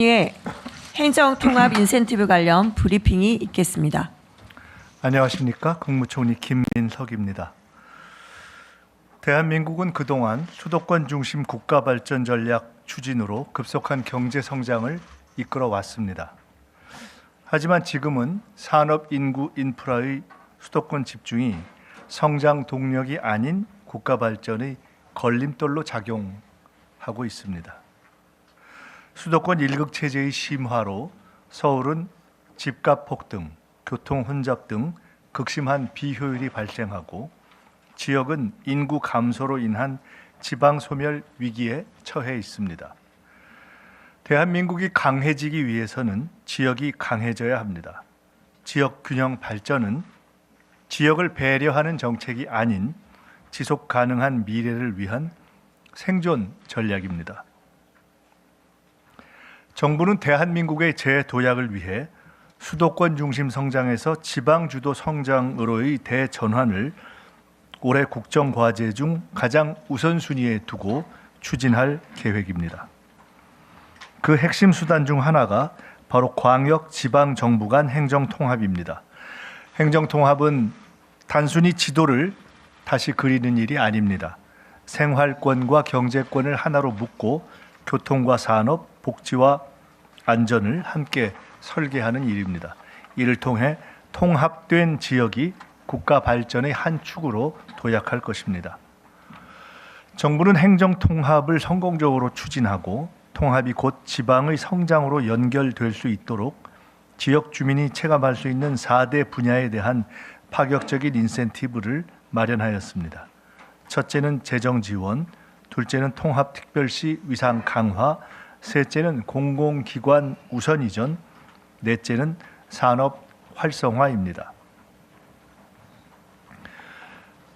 예, 행정통합 인센티브 관련 브리핑이 있겠습니다. 안녕하십니까. 국무총리 김민석입니다. 대한민국은 그동안 수도권 중심 국가발전 전략 추진으로 급속한 경제 성장을 이끌어 왔습니다. 하지만 지금은 산업, 인구, 인프라의 수도권 집중이 성장 동력이 아닌 국가발전의 걸림돌로 작용하고 있습니다. 수도권 일극 체제의 심화로 서울은 집값 폭등, 교통 혼잡 등 극심한 비효율이 발생하고 지역은 인구 감소로 인한 지방 소멸 위기에 처해 있습니다. 대한민국이 강해지기 위해서는 지역이 강해져야 합니다. 지역 균형 발전은 지역을 배려하는 정책이 아닌 지속 가능한 미래를 위한 생존 전략입니다. 정부는 대한민국의 재도약을 위해 수도권 중심 성장에서 지방 주도 성장으로의 대전환을 올해 국정과제 중 가장 우선순위에 두고 추진할 계획입니다. 그 핵심 수단 중 하나가 바로 광역 지방 정부 간 행정통합입니다. 행정통합은 단순히 지도를 다시 그리는 일이 아닙니다. 생활권과 경제권을 하나로 묶고 교통과 산업, 복지와 안전을 함께 설계하는 일입니다. 이를 통해 통합된 지역이 국가 발전의 한 축으로 도약할 것입니다. 정부는 행정통합을 성공적으로 추진하고 통합이 곧 지방의 성장으로 연결될 수 있도록 지역 주민이 체감할 수 있는 4대 분야에 대한 파격적인 인센티브를 마련하였습니다. 첫째는 재정 지원, 둘째는 통합특별시 위상 강화, 셋째는 공공기관 우선 이전, 넷째는 산업 활성화입니다.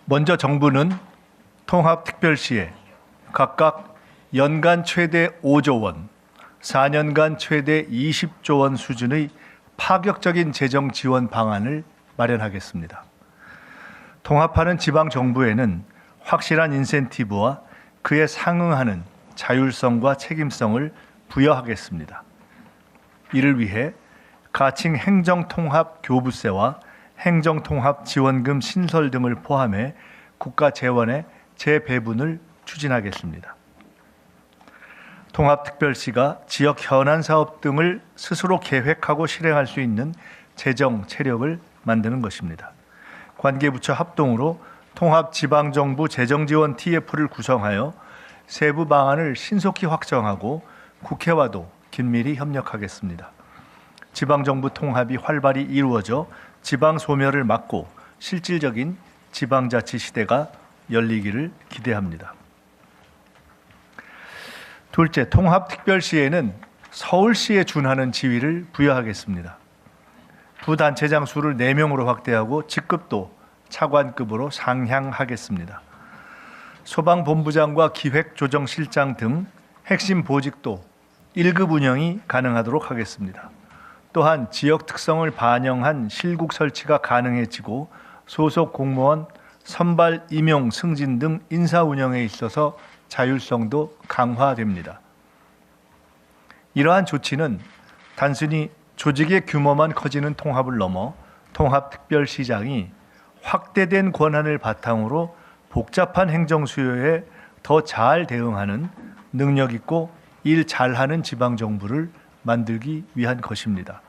먼저 정부는 통합특별시에 각각 연간 최대 5조 원, 4년간 최대 20조 원 수준의 파격적인 재정 지원 방안을 마련하겠습니다. 통합하는 지방 정부에는 확실한 인센티브와 그에 상응하는 자율성과 책임성을 부여하겠습니다. 이를 위해 가칭 행정통합 교부세와 행정통합 지원금 신설 등을 포함해 국가 재원의 재배분을 추진하겠습니다. 통합특별시가 지역 현안 사업 등을 스스로 계획하고 실행할 수 있는 재정 체력을 만드는 것입니다. 관계부처 합동으로 통합지방정부 재정지원 TF를 구성하여 세부 방안을 신속히 확정하고 국회와도 긴밀히 협력하겠습니다. 지방정부 통합이 활발히 이루어져 지방 소멸을 막고 실질적인 지방자치 시대가 열리기를 기대합니다. 둘째, 통합특별시에는 서울시에 준하는 지위를 부여하겠습니다. 부단체장 수를 4명으로 확대하고 직급도 차관급으로 상향하겠습니다. 소방본부장과 기획조정실장 등 핵심 보직도 1급 운영이 가능하도록 하겠습니다. 또한 지역 특성을 반영한 실국 설치가 가능해지고 소속 공무원 선발, 임용, 승진 등 인사 운영에 있어서 자율성도 강화됩니다. 이러한 조치는 단순히 조직의 규모만 커지는 통합을 넘어 통합특별시장이 확대된 권한을 바탕으로 복잡한 행정 수요에 더 잘 대응하는 능력 있고 일 잘하는 지방정부를 만들기 위한 것입니다.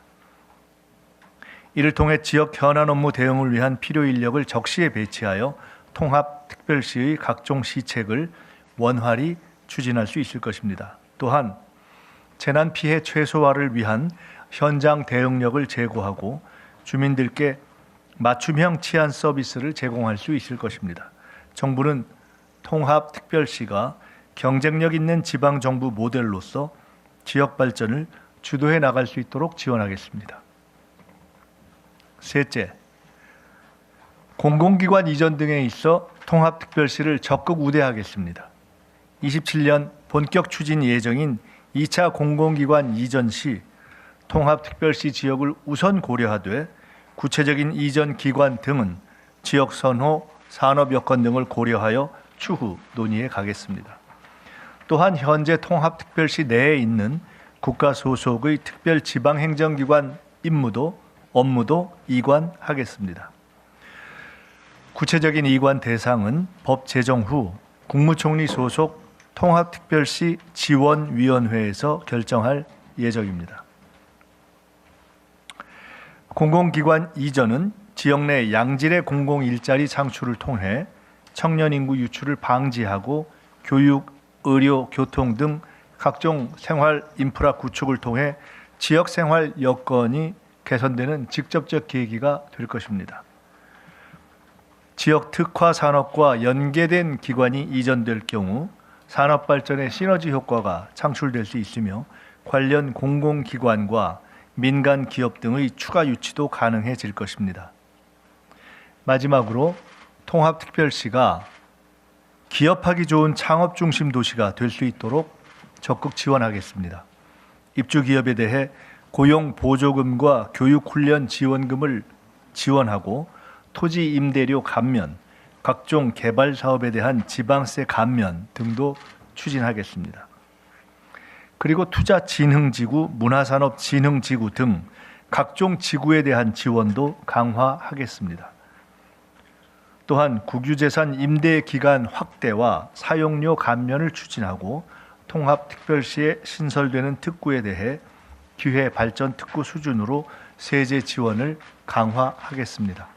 이를 통해 지역 현안 업무 대응을 위한 필요 인력을 적시에 배치하여 통합특별시의 각종 시책을 원활히 추진할 수 있을 것입니다. 또한 재난 피해 최소화를 위한 현장 대응력을 제고하고 주민들께 맞춤형 치안 서비스를 제공할 수 있을 것입니다. 정부는 통합특별시가 경쟁력 있는 지방정부 모델로서 지역 발전을 주도해 나갈 수 있도록 지원하겠습니다. 셋째, 공공기관 이전 등에 있어 통합특별시를 적극 우대하겠습니다. 27년 본격 추진 예정인 2차 공공기관 이전 시 통합특별시 지역을 우선 고려하되 구체적인 이전 기관 등은 지역 선호, 산업 여건 등을 고려하여 추후 논의해 가겠습니다. 또한 현재 통합특별시 내에 있는 국가 소속의 특별 지방행정기관 업무도 이관하겠습니다. 구체적인 이관 대상은 법 제정 후 국무총리 소속 통합특별시 지원위원회에서 결정할 예정입니다. 공공기관 이전은 지역 내 양질의 공공 일자리 창출을 통해 청년 인구 유출을 방지하고 교육, 의료, 교통 등 각종 생활 인프라 구축을 통해 지역 생활 여건이 개선되는 직접적 계기가 될 것입니다. 지역 특화 산업과 연계된 기관이 이전될 경우 산업 발전의 시너지 효과가 창출될 수 있으며 관련 공공기관과 민간 기업 등의 추가 유치도 가능해질 것입니다. 마지막으로 통합특별시가 기업하기 좋은 창업 중심 도시가 될 수 있도록 적극 지원하겠습니다. 입주 기업에 대해 고용 보조금과 교육 훈련 지원금을 지원하고 토지 임대료 감면, 각종 개발 사업에 대한 지방세 감면 등도 추진하겠습니다. 그리고 투자진흥지구, 문화산업진흥지구 등 각종 지구에 대한 지원도 강화하겠습니다. 또한 국유재산 임대 기간 확대와 사용료 감면을 추진하고 통합특별시에 신설되는 특구에 대해 기회발전특구 수준으로 세제 지원을 강화하겠습니다.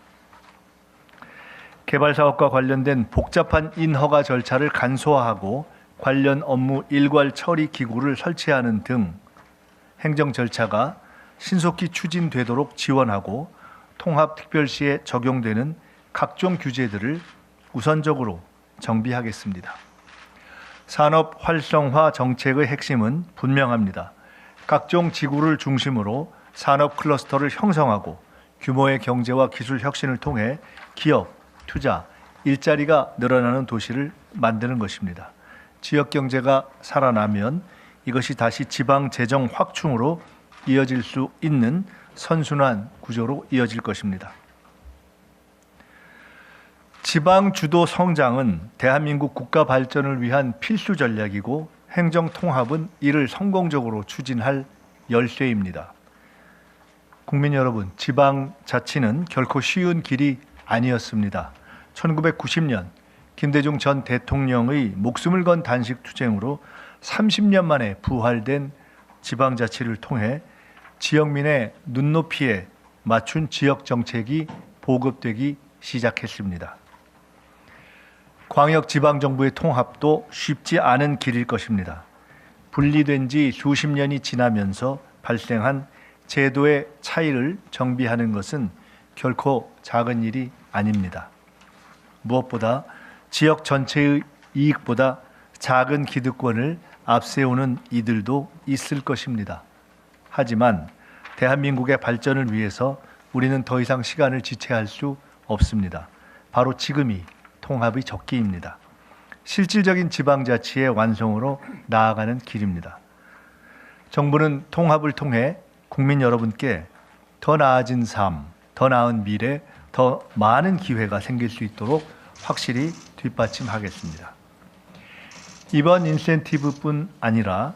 개발사업과 관련된 복잡한 인허가 절차를 간소화하고 관련 업무 일괄 처리 기구를 설치하는 등 행정 절차가 신속히 추진되도록 지원하고 통합특별시에 적용되는 각종 규제들을 우선적으로 정비하겠습니다. 산업 활성화 정책의 핵심은 분명합니다. 각종 지구를 중심으로 산업 클러스터를 형성하고 규모의 경제와 기술 혁신을 통해 기업, 투자, 일자리가 늘어나는 도시를 만드는 것입니다. 지역 경제가 살아나면 이것이 다시 지방 재정 확충으로 이어질 수 있는 선순환 구조로 이어질 것입니다. 지방 주도 성장은 대한민국 국가 발전을 위한 필수 전략이고 행정 통합은 이를 성공적으로 추진할 열쇠입니다. 국민 여러분, 지방 자치는 결코 쉬운 길이 아니었습니다. 1990년 김대중 전 대통령의 목숨을 건 단식 투쟁으로 30년 만에 부활된 지방자치를 통해 지역민의 눈높이에 맞춘 지역 정책이 보급되기 시작했습니다. 광역지방정부의 통합도 쉽지 않은 길일 것입니다. 분리된 지 수십 년이 지나면서 발생한 제도의 차이를 정비하는 것은 결코 작은 일이 아닙니다. 무엇보다 지역 전체의 이익보다 작은 기득권을 앞세우는 이들도 있을 것입니다. 하지만 대한민국의 발전을 위해서 우리는 더 이상 시간을 지체할 수 없습니다. 바로 지금이 통합의 적기입니다. 실질적인 지방자치의 완성으로 나아가는 길입니다. 정부는 통합을 통해 국민 여러분께 더 나아진 삶, 더 나은 미래, 더 많은 기회가 생길 수 있도록 확실히 뒷받침하겠습니다. 이번 인센티브뿐 아니라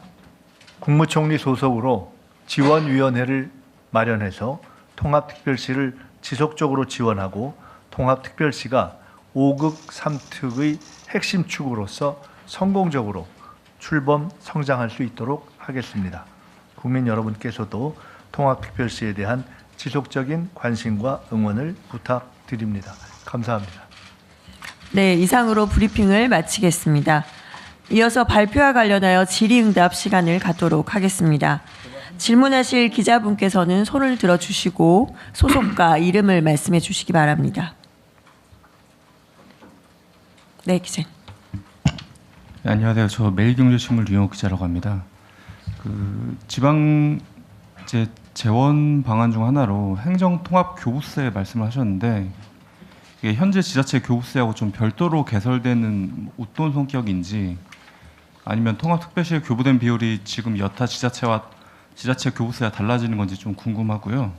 국무총리 소속으로 지원위원회를 마련해서 통합특별시를 지속적으로 지원하고 통합특별시가 5급 3특의 핵심 축으로서 성공적으로 출범 성장할 수 있도록 하겠습니다. 국민 여러분께서도 통합특별시에 대한 지속적인 관심과 응원을 부탁드립니다. 감사합니다. 네, 이상으로 브리핑을 마치겠습니다. 이어서 발표와 관련하여 질의응답 시간을 갖도록 하겠습니다. 질문하실 기자분께서는 손을 들어주시고 소속과 이름을 말씀해 주시기 바랍니다. 네, 기자님. 네, 안녕하세요. 저 매일경제신문 류영욱 기자라고 합니다. 지방 재원 방안 중 하나로 행정통합교부세 말씀을 하셨는데 이게 현재 지자체 교부세하고 좀 별도로 개설되는 어떤 성격인지 아니면 통합특별시에 교부된 비율이 지금 여타 지자체 교부세와 달라지는 건지 좀 궁금하고요.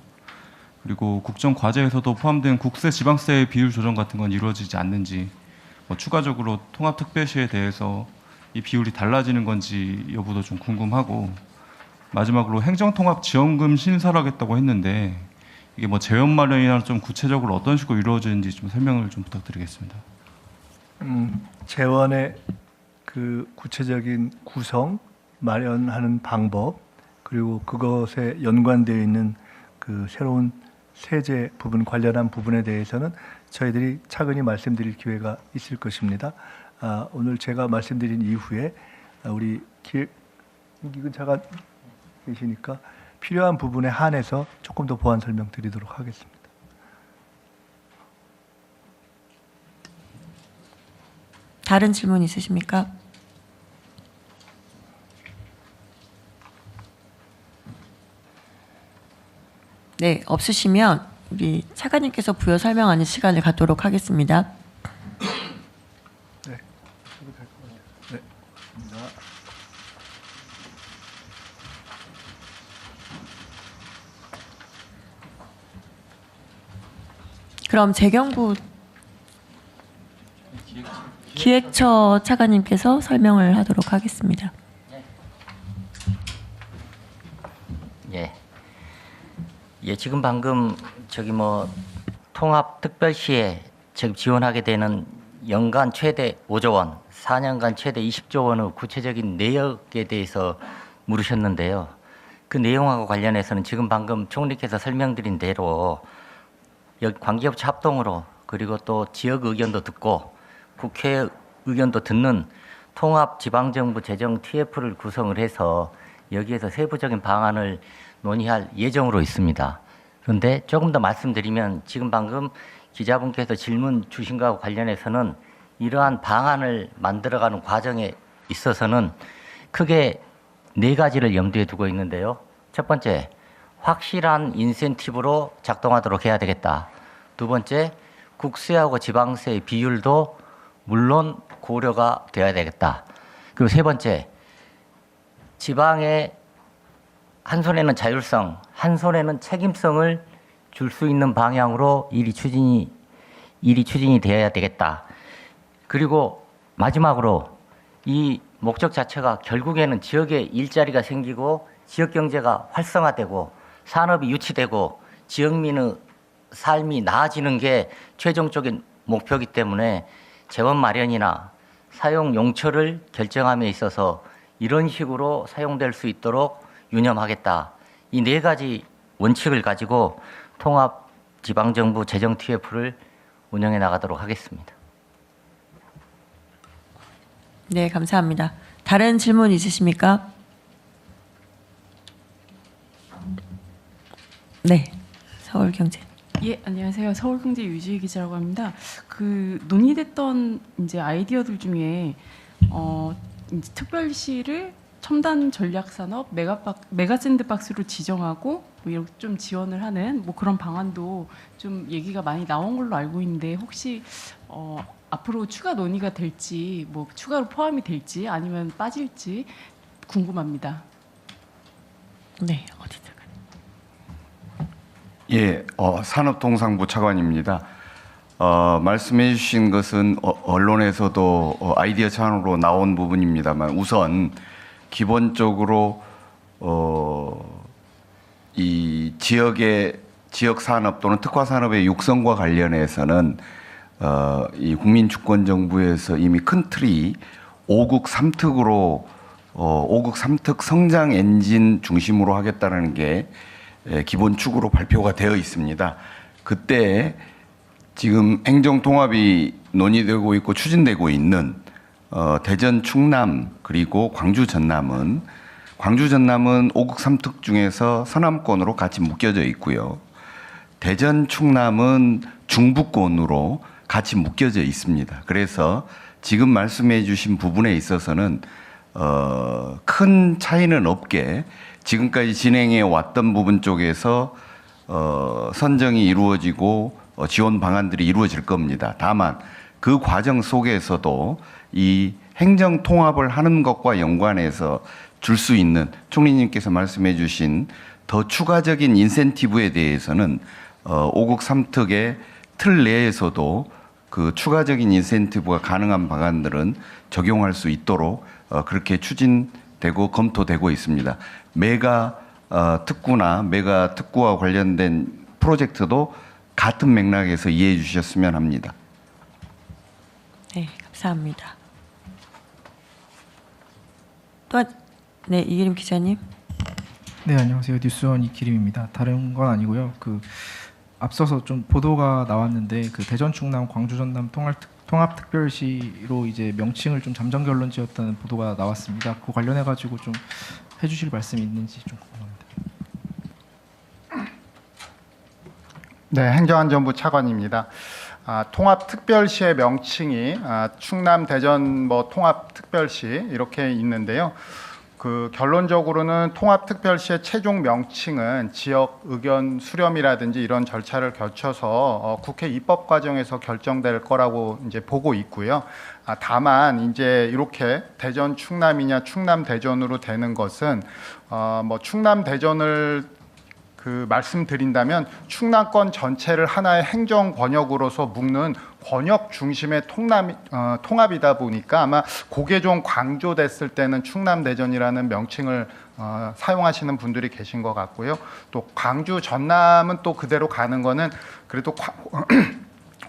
그리고 국정과제에서도 포함된 국세, 지방세의 비율 조정 같은 건 이루어지지 않는지 추가적으로 통합특별시에 대해서 이 비율이 달라지는 건지 여부도 좀 궁금하고 마지막으로 행정통합지원금 신설을 하겠다고 했는데 이게 뭐 재원 마련이나 좀 구체적으로 어떤 식으로 이루어지는지 좀 설명을 좀 부탁드리겠습니다. 재원의 그 구체적인 구성, 마련하는 방법, 그리고 그것에 연관되어 있는 그 새로운 세제 부분 관련한 부분에 대해서는 저희들이 차근히 말씀드릴 기회가 있을 것입니다. 오늘 제가 말씀드린 이후에 우리 김기근 차관 계시니까 필요한 부분에 한해서 조금 더 보완 설명드리도록 하겠습니다. 다른 질문 있으십니까? 네, 없으시면 우리 차관님께서 부여 설명하는 시간을 갖도록 하겠습니다. 네. 네. 감사합니다. 그럼 재경부 기획처 차관님께서 설명을 하도록 하겠습니다. 예, 지금 방금 통합특별시에 지금 지원하게 되는 연간 최대 5조 원, 4년간 최대 20조 원의 구체적인 내역에 대해서 물으셨는데요. 그 내용하고 관련해서는 지금 방금 총리께서 설명드린 대로 관계업체 합동으로 그리고 또 지역 의견도 듣고 국회 의견도 듣는 통합지방정부 재정 TF를 구성을 해서 여기에서 세부적인 방안을 논의할 예정으로 있습니다. 그런데 조금 더 말씀드리면 지금 방금 기자분께서 질문 주신 것과 관련해서는 이러한 방안을 만들어가는 과정에 있어서는 크게 4가지를 염두에 두고 있는데요. 첫 번째, 확실한 인센티브로 작동하도록 해야 되겠다. 두 번째, 국세하고 지방세의 비율도 물론 고려가 되어야 되겠다. 그리고 세 번째, 지방의 한 손에는 자율성, 한 손에는 책임성을 줄 수 있는 방향으로 일이 추진이 되어야 되겠다. 그리고 마지막으로 이 목적 자체가 결국에는 지역에 일자리가 생기고 지역 경제가 활성화되고 산업이 유치되고 지역민의 삶이 나아지는 게 최종적인 목표이기 때문에 재원 마련이나 사용 용처를 결정함에 있어서 이런 식으로 사용될 수 있도록 유념하겠다. 이 4가지 원칙을 가지고 통합지방정부 재정 TF를 운영해 나가도록 하겠습니다. 네, 감사합니다. 다른 질문 있으십니까? 네, 서울경제. 예, 안녕하세요. 서울경제 유지희 기자라고 합니다. 논의됐던 이제 아이디어들 중에 이제 특별시를 첨단 전략 산업 메가 샌드박스로 지정하고 뭐 이렇게 좀 지원을 하는 뭐 그런 방안도 좀 얘기가 많이 나온 걸로 알고 있는데 혹시 앞으로 추가 논의가 될지 뭐 추가로 포함이 될지 아니면 빠질지 궁금합니다. 네, 어디다가? 예, 산업통상부 차관입니다. 말씀해 주신 것은 언론에서도 아이디어 차원으로 나온 부분입니다만 우선 기본적으로 이 지역 산업 또는 특화 산업의 육성과 관련해서는 이 국민주권정부에서 이미 큰 틀이 5국 3특으로 5국 3특 성장 엔진 중심으로 하겠다는 게 기본 축으로 발표가 되어 있습니다. 그때 지금 행정통합이 논의되고 있고 추진되고 있는 대전 충남 그리고 광주 전남은 5국 3특 중에서 서남권으로 같이 묶여져 있고요. 대전 충남은 중부권으로 같이 묶여져 있습니다. 그래서 지금 말씀해 주신 부분에 있어서는 큰 차이는 없게 지금까지 진행해 왔던 부분 쪽에서 선정이 이루어지고 지원 방안들이 이루어질 겁니다. 다만 그 과정 속에서도 이 행정 통합을 하는 것과 연관해서 줄 수 있는 총리님께서 말씀해 주신 더 추가적인 인센티브에 대해서는 5국 3특의 틀 내에서도 그 추가적인 인센티브가 가능한 방안들은 적용할 수 있도록 그렇게 추진될 되고 검토되고 있습니다. 메가 특구나 메가 특구와 관련된 프로젝트도 같은 맥락에서 이해해 주셨으면 합니다. 네, 감사합니다. 네, 이기림 기자님. 네, 안녕하세요. 뉴스원 이기림입니다. 다른 건 아니고요. 앞서서 좀 보도가 나왔는데 대전 충남 광주 전남 통합특별시로 이제 명칭을 좀 잠정 결론 지었다는 보도가 나왔습니다. 그 관련해 가지고 좀 해주실 말씀이 있는지 좀 궁금합니다. 네, 행정안전부 차관입니다. 통합특별시의 명칭이 충남 대전 통합특별시 이렇게 있는데요. 결론적으로는 통합특별시의 최종 명칭은 지역 의견 수렴이라든지 이런 절차를 거쳐서 국회 입법 과정에서 결정될 거라고 이제 보고 있고요. 다만 이제 이렇게 대전 충남이냐 충남 대전으로 되는 것은 충남 대전을 말씀드린다면 충남권 전체를 하나의 행정 권역으로서 묶는 권역 중심의 통합이다 보니까 아마 그게 좀 강조됐을 때는 충남 대전이라는 명칭을 사용하시는 분들이 계신 것 같고요. 또 광주 전남은 또 그대로 가는 거는 그래도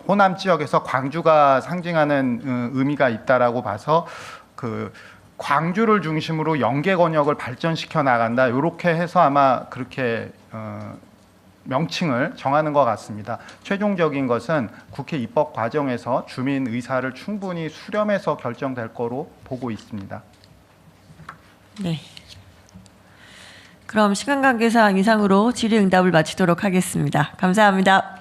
호남 지역에서 광주가 상징하는 의미가 있다라고 봐서 광주를 중심으로 연계 권역을 발전시켜 나간다. 이렇게 해서 아마 그렇게 명칭을 정하는 것 같습니다. 최종적인 것은 국회 입법 과정에서 주민 의사를 충분히 수렴해서 결정될 거로 보고 있습니다. 네. 그럼 시간 관계상 이상으로 질의응답을 마치도록 하겠습니다. 감사합니다.